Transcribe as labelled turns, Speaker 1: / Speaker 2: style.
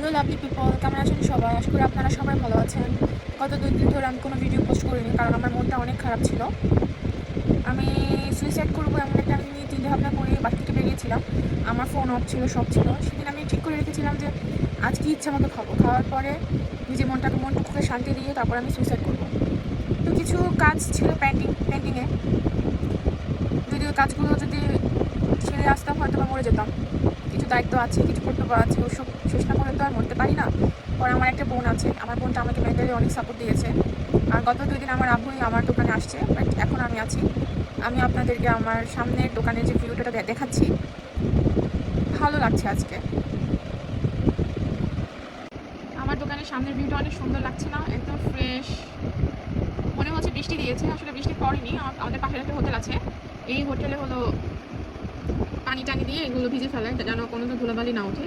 Speaker 1: Hello lovely people, কেমন আছেন সবাই? আশা করি আপনারা সবাই ভালো আছেন। গত 2 দিন ধরে আমি কোনো ভিডিও পোস্ট করিনি, কারণ আমার মনটা অনেক খারাপ ছিল। আমি সুইসাইড করবো এমন একটা আমি চিন্তাভাবনা করে বাসা থেকে বেরিয়েছিলাম। আমার ফোন অফ ছিল, সব ছিল। সেদিন আমি ঠিক করে রেখেছিলাম যে আজকে ইচ্ছা মতো খাবো, খাওয়ার পরে নিজের মনটুকুকে শান্তি দিয়ে তারপর আমি সুইসাইড করবো। তো কিছু কাজ ছিল পেন্টিংয়ে, যদি ওই কাজগুলো যদি ছেড়ে আসতাম হয়তো বা মরে যেতাম। কিছু দায়িত্ব আছে, কিছু কর্তব্য আছে, ওসব শেষ না করে তো আর মরতে পারি না। পরে আমার একটা বোন আছে, আমার বোনটা আমাকে মেন্টালি অনেক সাপোর্ট দিয়েছে। আর গত 2 দিন আমার আব্বুই আমার দোকানে আসছে, বাট এখন আমি আছি। আমি আপনাদেরকে আমার সামনের দোকানের যে ভিউটা দেখাচ্ছি। ভালো লাগছে আজকে। আমার দোকানের সামনের ভিউটা অনেক সুন্দর লাগছে না? একদম ফ্রেশ। মনে হচ্ছে বৃষ্টি দিয়েছে, আসলে বৃষ্টি পড়েনি। আমাদের পাশের একটা হোটেল আছে, এই হোটেলে হলো পানি টানি দিয়ে এগুলো ভিজে ফেলে যেন কোনো ধুলাবালি না ওঠে।